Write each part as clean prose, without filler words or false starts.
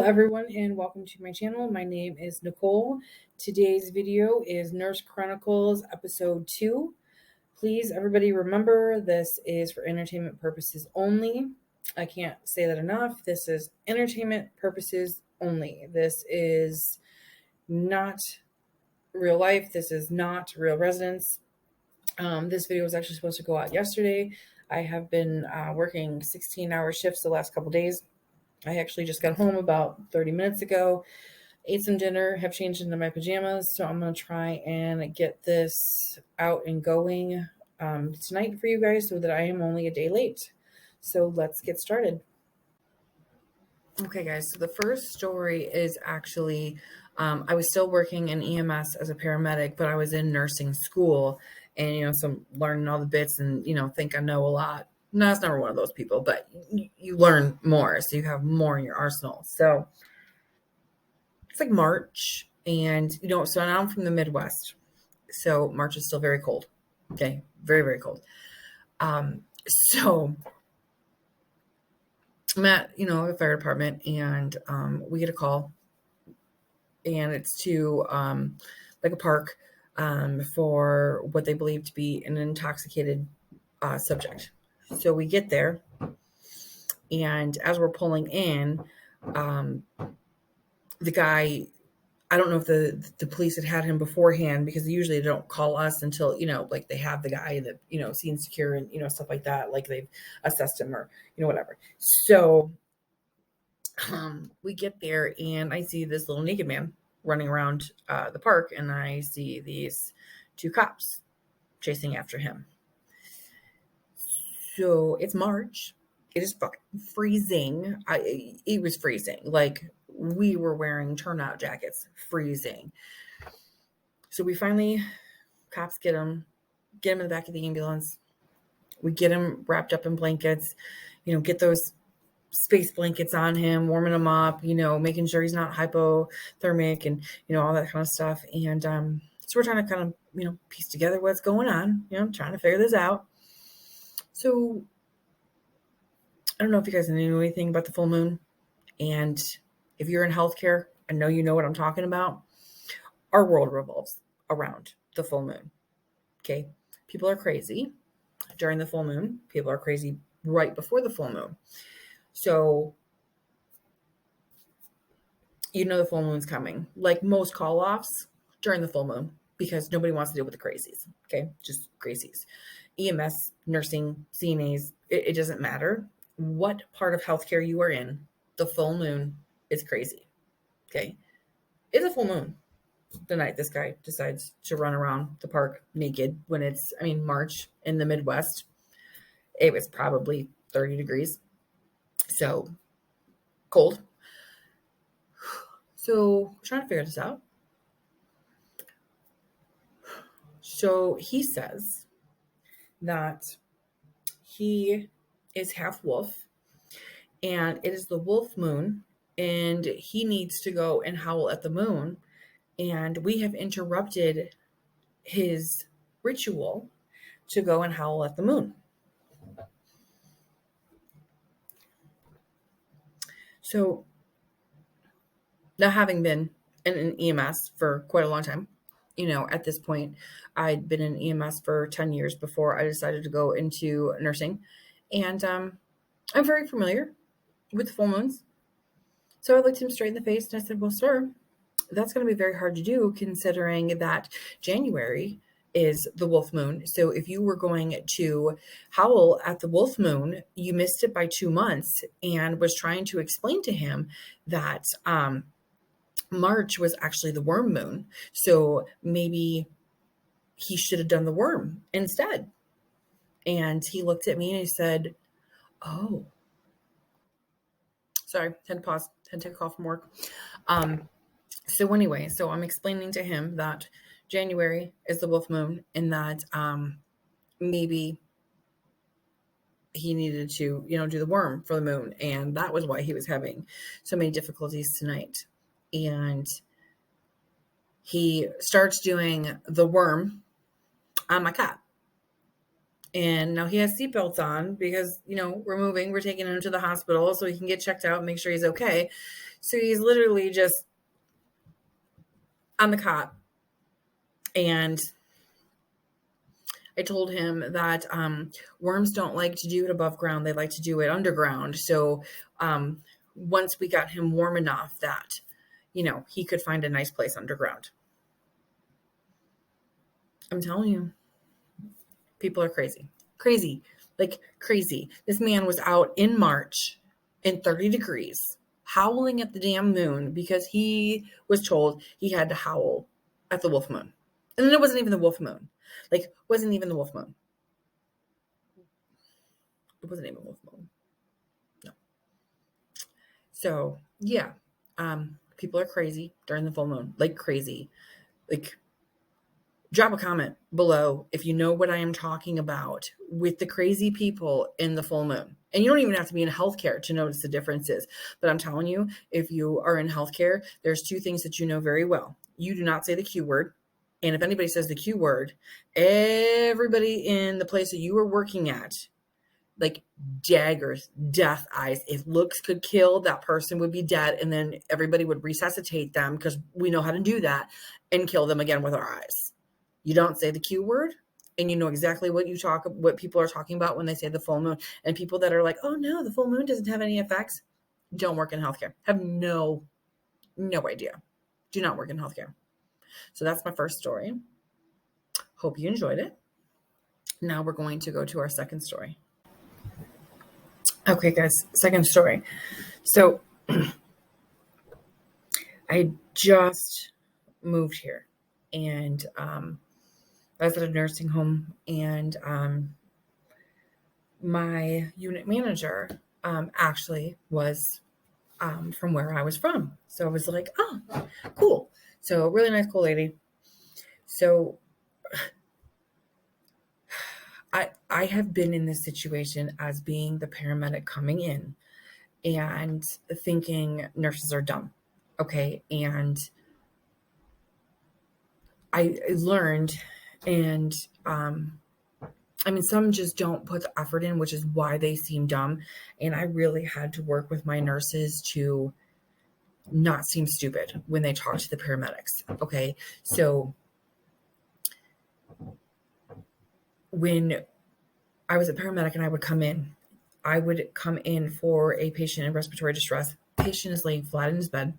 everyone, and welcome to my channel. My name is Nicole. Today's video is Nurse Chronicles episode 2. Please, everybody, remember this is for entertainment purposes only. I can't say that enough. This is entertainment purposes only. This is not real life. This is not real residents. This video was actually supposed to go out yesterday. I have been working 16-hour shifts the last couple days. I actually just got home about 30 minutes ago, ate some dinner, have changed into my pajamas. So I'm going to try and get this out and going tonight for you guys so that I am only a day late. So let's get started. Okay, guys. So the first story is actually, I was still working in EMS as a paramedic, but I was in nursing school and, so I'm learning all the bits and, think I know a lot. No, I was never one of those people, but you learn more, so you have more in your arsenal. So it's like March, and so now I'm from the Midwest, so March is still very cold. Okay, very, very cold. So I'm at the fire department, and we get a call, and it's to like a park for what they believe to be an intoxicated subject. So we get there, and as we're pulling in, the guy, I don't know if the police had him beforehand, because usually they don't call us until, like they have the guy that, scene secure and, stuff like that, like they've assessed him or, whatever. So we get there, and I see this little naked man running around the park, and I see these two cops chasing after him. So it's March. It is fucking freezing. It was freezing. Like, we were wearing turnout jackets, freezing. So we finally, cops get him in the back of the ambulance. We get him wrapped up in blankets, get those space blankets on him, warming him up, making sure he's not hypothermic and, all that kind of stuff. And so we're trying to kind of, piece together what's going on, trying to figure this out. So I don't know if you guys know anything about the full moon, and if you're in healthcare, I know you know what I'm talking about. Our world revolves around the full moon. Okay. People are crazy during the full moon. People are crazy right before the full moon. So, the full moon's coming. Like most call-offs during the full moon, because nobody wants to deal with the crazies. Okay. Just crazies. EMS, nursing, CNAs, it doesn't matter what part of healthcare you are in. The full moon is crazy. Okay. It's a full moon the night this guy decides to run around the park naked when it's, March in the Midwest. It was probably 30 degrees. So cold. So we're trying to figure this out. So he says that he is half wolf, and it is the wolf moon, and he needs to go and howl at the moon. And we have interrupted his ritual to go and howl at the moon. So now, having been in an EMS for quite a long time, at this point, I'd been in EMS for 10 years before I decided to go into nursing. And I'm very familiar with the full moons. So I looked him straight in the face and I said, well, sir, that's going to be very hard to do, considering that January is the wolf moon. So if you were going to howl at the wolf moon, you missed it by 2 months, and was trying to explain to him that March was actually the worm moon. So maybe he should have done the worm instead. And he looked at me and he said, oh, sorry, had to pause, had to take a call from work. So anyway, so I'm explaining to him that January is the wolf moon, and that maybe he needed to, do the worm for the moon. And that was why he was having so many difficulties tonight. And he starts doing the worm on my cop. And now he has seatbelts on because, we're taking him to the hospital so he can get checked out and make sure he's okay. So he's literally just on the cot. And I told him that worms don't like to do it above ground. They like to do it underground. So once we got him warm enough that, he could find a nice place underground. I'm telling you, people are crazy. Crazy. Like crazy. This man was out in March in 30 degrees, howling at the damn moon because he was told he had to howl at the wolf moon. And then it wasn't even the wolf moon. Like, wasn't even the wolf moon. It wasn't even wolf moon. No. So, yeah. People are crazy during the full moon. Like, crazy. Like, drop a comment below if you know what I am talking about with the crazy people in the full moon. And you don't even have to be in healthcare to notice the differences. But I'm telling you, if you are in healthcare, there's two things that you know very well. You do not say the Q word. And if anybody says the Q word, everybody in the place that you are working at, like daggers, death eyes. If looks could kill, that person would be dead. And then everybody would resuscitate them because we know how to do that and kill them again with our eyes. You don't say the Q word, and you know exactly what people are talking about when they say the full moon. And people that are like, oh no, the full moon doesn't have any effects, don't work in healthcare. Have no idea. Do not work in healthcare. So that's my first story. Hope you enjoyed it. Now we're going to go to our second story. Okay, guys, second story. So I just moved here, and I was at a nursing home, and my unit manager actually was from where I was from. So I was like, oh, cool. So really nice, cool lady. So I have been in this situation as being the paramedic coming in and thinking nurses are dumb. Okay. And I learned, and some just don't put the effort in, which is why they seem dumb. And I really had to work with my nurses to not seem stupid when they talk to the paramedics. Okay. So when I was a paramedic and I would come in for a patient in respiratory distress. Patient is laying flat in his bed,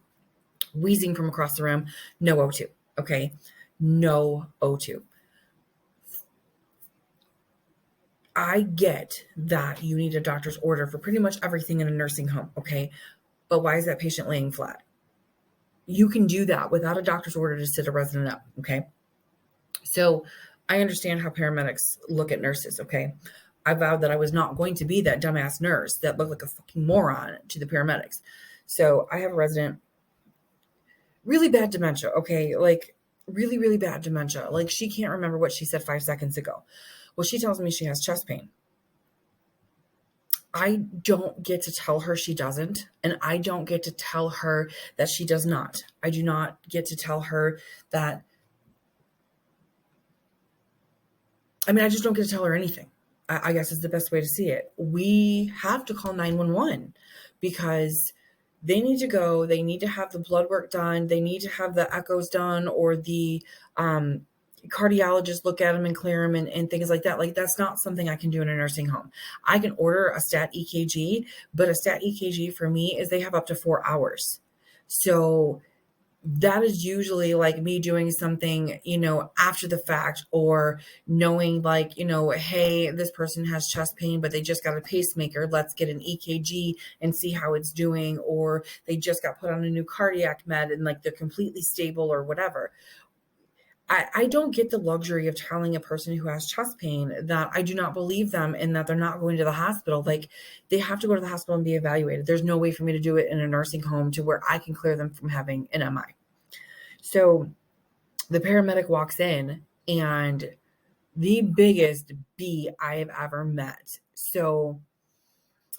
wheezing from across the room, no O2. Okay. No O2. I get that you need a doctor's order for pretty much everything in a nursing home. Okay. But why is that patient laying flat? You can do that without a doctor's order to sit a resident up. Okay. So I understand how paramedics look at nurses. Okay. I vowed that I was not going to be that dumbass nurse that looked like a fucking moron to the paramedics. So I have a resident, really bad dementia. Okay. Like really, really bad dementia. Like she can't remember what she said 5 seconds ago. Well, she tells me she has chest pain. I don't get to tell her she doesn't, and I don't get to tell her that she does not. I do not get to tell her that. I just don't get to tell her anything. I guess is the best way to see it. We have to call 911 because they need to go. They need to have the blood work done. They need to have the echoes done, or the cardiologist look at them and clear them and things like that. Like that's not something I can do in a nursing home. I can order a stat EKG, but a stat EKG for me is they have up to 4 hours. So that is usually like me doing something, after the fact, or knowing like, hey, this person has chest pain, but they just got a pacemaker. Let's get an EKG and see how it's doing. Or they just got put on a new cardiac med and like they're completely stable or whatever. I don't get the luxury of telling a person who has chest pain that I do not believe them and that they're not going to the hospital. Like they have to go to the hospital and be evaluated. There's no way for me to do it in a nursing home to where I can clear them from having an MI. So the paramedic walks in, and the biggest bee I have ever met. So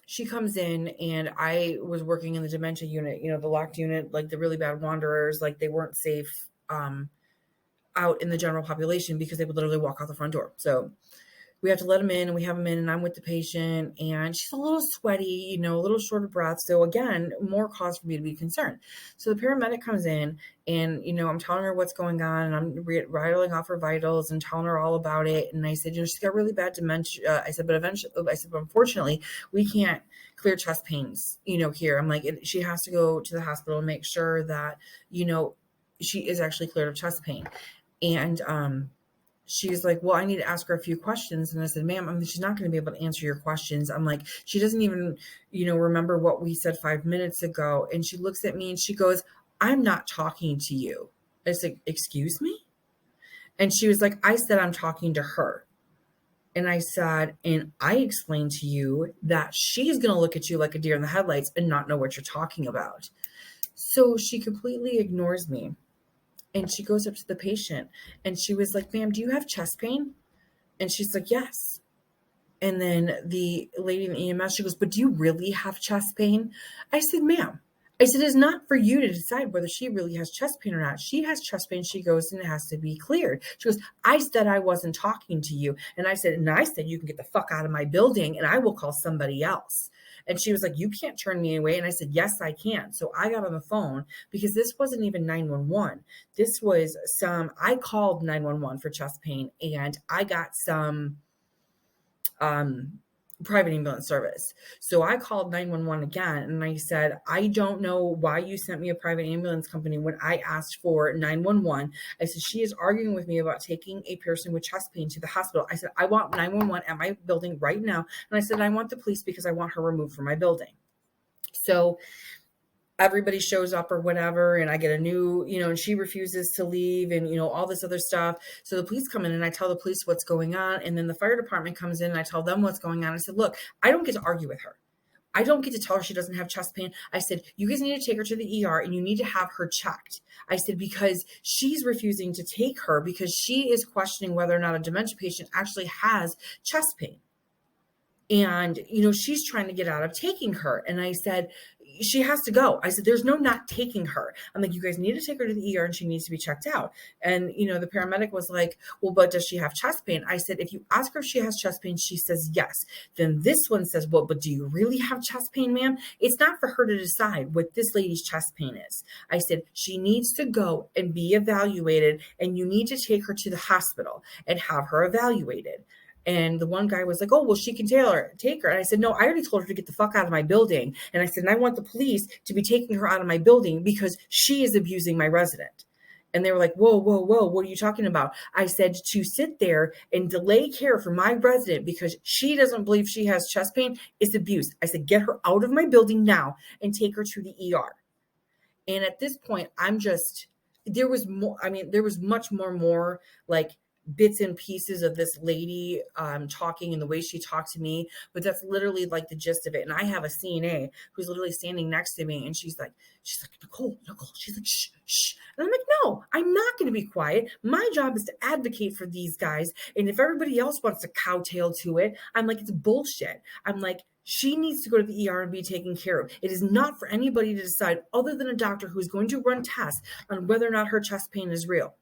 she comes in, and I was working in the dementia unit, the locked unit, like the really bad wanderers, like they weren't safe out in the general population because they would literally walk out the front door. So we have to let him in, and we have him in, and I'm with the patient, and she's a little sweaty, a little short of breath. So again, more cause for me to be concerned. So the paramedic comes in, and, I'm telling her what's going on, and I'm rattling off her vitals and telling her all about it. And I said, she's got really bad dementia. I said, but unfortunately, we can't clear chest pains, here. I'm like, she has to go to the hospital and make sure that, she is actually cleared of chest pain. And, she's like, well, I need to ask her a few questions. And I said, ma'am, she's not going to be able to answer your questions. I'm like, she doesn't even, remember what we said 5 minutes ago. And she looks at me and she goes, I'm not talking to you. I said, excuse me? And she was like, I said, I'm talking to her. And I said, and I explained to you that she's going to look at you like a deer in the headlights and not know what you're talking about. So she completely ignores me. And she goes up to the patient and she was like, ma'am, do you have chest pain? And she's like, yes. And then the lady in the EMS, she goes, but do you really have chest pain? I said, ma'am, I said, it's not for you to decide whether she really has chest pain or not. She has chest pain. She goes, and it has to be cleared. She goes, I said I wasn't talking to you. And I said, you can get the fuck out of my building and I will call somebody else. And she was like, you can't turn me away. And I said, yes, I can. So I got on the phone because this wasn't even 911. This was I called 911 for chest pain, and I got some private ambulance service. So I called 911 again, and I said, I don't know why you sent me a private ambulance company when I asked for 911. I said, she is arguing with me about taking a person with chest pain to the hospital. I said, I want 911 at my building right now. And I said, I want the police because I want her removed from my building. So everybody shows up or whatever, and I get a new, and she refuses to leave, and, all this other stuff. So the police come in and I tell the police what's going on. And then the fire department comes in and I tell them what's going on. I said, look, I don't get to argue with her. I don't get to tell her she doesn't have chest pain. I said, you guys need to take her to the ER and you need to have her checked. I said, because she's refusing to take her because she is questioning whether or not a dementia patient actually has chest pain. And, she's trying to get out of taking her. And I said, she has to go. I said, there's no not taking her. I'm like, you guys need to take her to the ER and she needs to be checked out. And, the paramedic was like, well, but does she have chest pain? I said, if you ask her if she has chest pain, she says yes. Then this one says, well, but do you really have chest pain, ma'am? It's not for her to decide what this lady's chest pain is. I said, she needs to go and be evaluated, and you need to take her to the hospital and have her evaluated. And the one guy was like, oh, well, she can take her. And I said, no, I already told her to get the fuck out of my building. And I said, and I want the police to be taking her out of my building because she is abusing my resident. And they were like, whoa, what are you talking about? I said, to sit there and delay care for my resident because she doesn't believe she has chest pain is abuse. I said, get her out of my building now and take her to the ER. And at this point, there was much more like bits and pieces of this lady talking and the way she talked to me, but that's literally like the gist of it. And I have a CNA who's literally standing next to me, and she's like, Nicole, she's like, shh. And I'm like, no, I'm not going to be quiet. My job is to advocate for these guys. And if everybody else wants to cowtail to it, I'm like, it's bullshit. I'm like, she needs to go to the ER and be taken care of. It is not for anybody to decide other than a doctor who's going to run tests on whether or not her chest pain is real.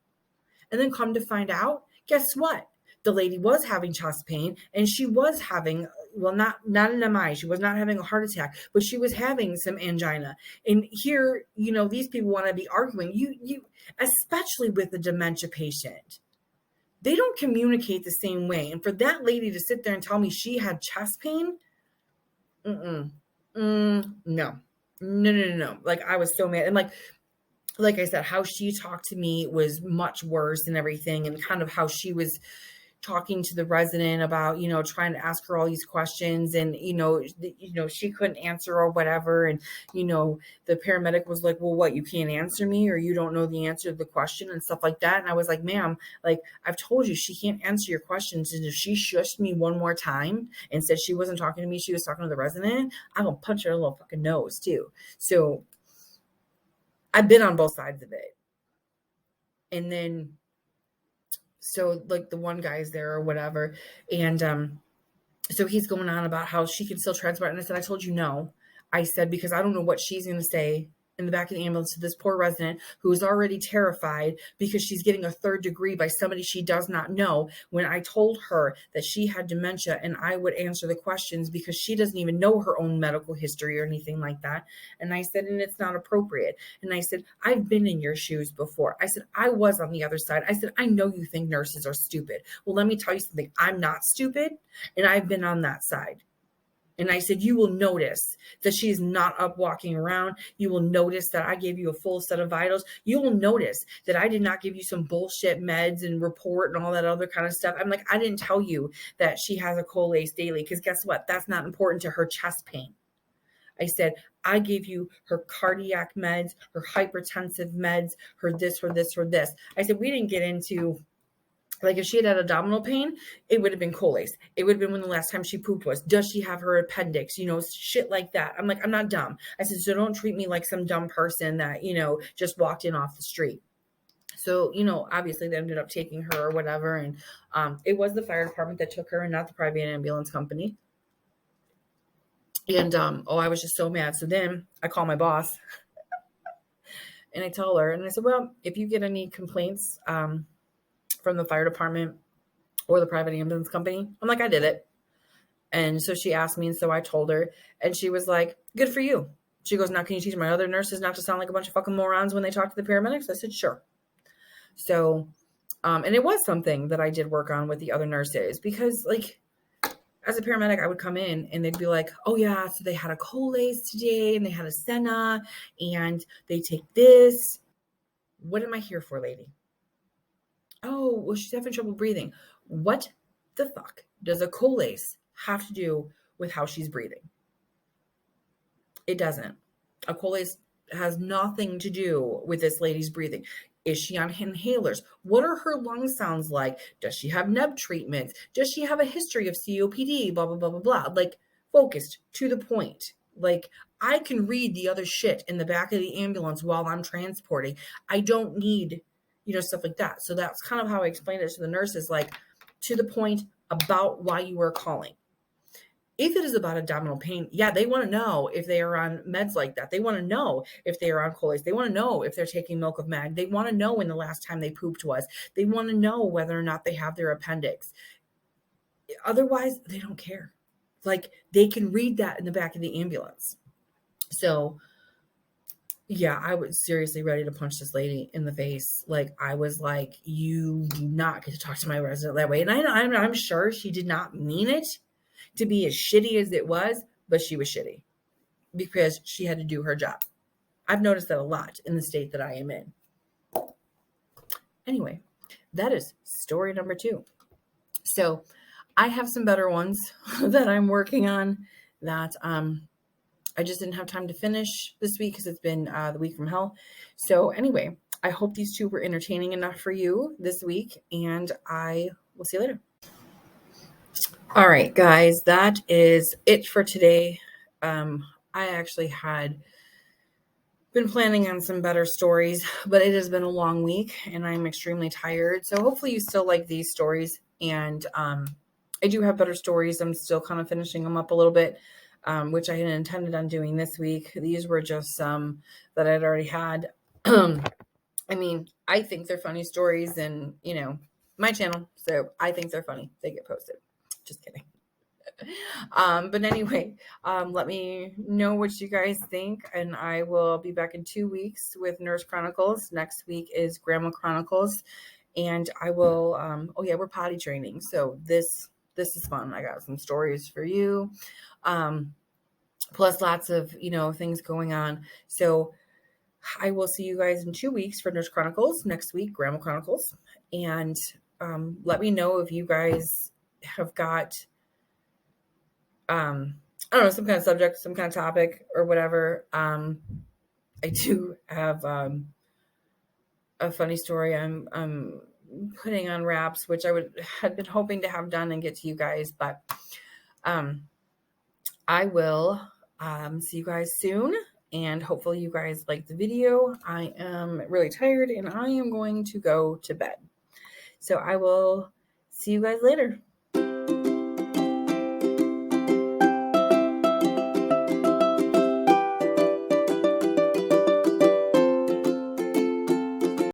And then come to find out, guess what? The lady was having chest pain, and she was having, well, not an MI. She was not having a heart attack, but she was having some angina. And here, these people want to be arguing. You, especially with a dementia patient, they don't communicate the same way. And for that lady to sit there and tell me she had chest pain, no. Like, I was so mad. And like I said, how she talked to me was much worse and everything, and kind of how she was talking to the resident about, trying to ask her all these questions, and, she couldn't answer or whatever. And, the paramedic was like, well, what, you can't answer me, or you don't know the answer to the question and stuff like that. And I was like, ma'am, like, I've told you, she can't answer your questions. And if she shushed me one more time and said she wasn't talking to me, she was talking to the resident, I'm going to punch her in the little fucking nose too. So I've been on both sides of it. And then, so like the one guy's there or whatever. And so he's going on about how she can still transport. And I said, I told you no. I said, because I don't know what she's going to say in the back of the ambulance to this poor resident who is already terrified because she's getting a 3rd degree by somebody she does not know, when I told her that she had dementia and I would answer the questions because she doesn't even know her own medical history or anything like that. And I said, and it's not appropriate. And I said, I've been in your shoes before. I said, I was on the other side. I said, I know you think nurses are stupid. Well, let me tell you something. I'm not stupid, and I've been on that side. And I said, you will notice that she is not up walking around. You will notice that I gave you a full set of vitals. You will notice that I did not give you some bullshit meds and report and all that other kind of stuff. I'm like, I didn't tell you that she has a Colace daily, because guess what? That's not important to her chest pain. I said, I gave you her cardiac meds, her hypertensive meds, her this, her this, her this. I said, we didn't get into, like, if she had abdominal pain, it would have been Colace. It would have been when the last time she pooped was. Does she have her appendix? Shit like that. I'm like, I'm not dumb. I said, so don't treat me like some dumb person that, just walked in off the street. So, obviously they ended up taking her or whatever. And it was the fire department that took her and not the private ambulance company. And, I was just so mad. So then I call my boss and I tell her, and I said, well, if you get any complaints, from the fire department or the private ambulance company, I'm like, I did it. And so she asked me, and so I told her, and she was like, good for you. She goes, now can you teach my other nurses not to sound like a bunch of fucking morons when they talk to the paramedics? I said, sure. So, and it was something that I did work on with the other nurses, because like, as a paramedic, I would come in and they'd be like, oh yeah, so they had a Colace today and they had a Senna and they take this. What am I here for, lady? Oh, well, she's having trouble breathing. What the fuck does a Colace have to do with how she's breathing? It doesn't. A Colace has nothing to do with this lady's breathing. Is she on inhalers? What are her lung sounds like? Does she have neb treatments? Does she have a history of COPD? Blah, blah, blah, blah, blah. Like, focused, to the point. Like, I can read the other shit in the back of the ambulance while I'm transporting. I don't need stuff like that. So that's kind of how I explained it to the nurses, like, to the point about why you are calling. If it is about abdominal pain, yeah, they want to know if they are on meds like that. They want to know if they are on Colace. They want to know if they're taking milk of mag. They want to know when the last time they pooped was. They want to know whether or not they have their appendix. Otherwise, they don't care. Like, they can read that in the back of the ambulance. So yeah, I was seriously ready to punch this lady in the face. Like, I was like, you do not get to talk to my resident that way. And I'm sure she did not mean it to be as shitty as it was, but she was shitty because she had to do her job. I've noticed that a lot in the state that I am in. Anyway, that is story number 2. So I have some better ones that I'm working on that I just didn't have time to finish this week because it's been the week from hell. So anyway, I hope these 2 were entertaining enough for you this week, and I will see you later. All right, guys, that is it for today. I actually had been planning on some better stories, but it has been a long week and I'm extremely tired. So hopefully you still like these stories. And I do have better stories. I'm still kind of finishing them up a little bit, which I had intended on doing this week. These were just some that I'd already had. I mean, I think they're funny stories, and my channel, so I think they're funny. They get posted. Just kidding. But anyway, let me know what you guys think, and I will be back in 2 weeks with Nurse Chronicles. Next week is Grandma Chronicles, and I will oh yeah, we're potty training, so this is fun. I got some stories for you, plus lots of things going on. So I will see you guys in 2 weeks for Nurse Chronicles. Next week, Grandma Chronicles, and let me know if you guys have got I don't know, some kind of subject, some kind of topic or whatever. I do have a funny story I'm putting on wraps, which I had been hoping to have done and get to you guys, but I will see you guys soon, and hopefully you guys like the video. I am really tired and I am going to go to bed. So I will see you guys later.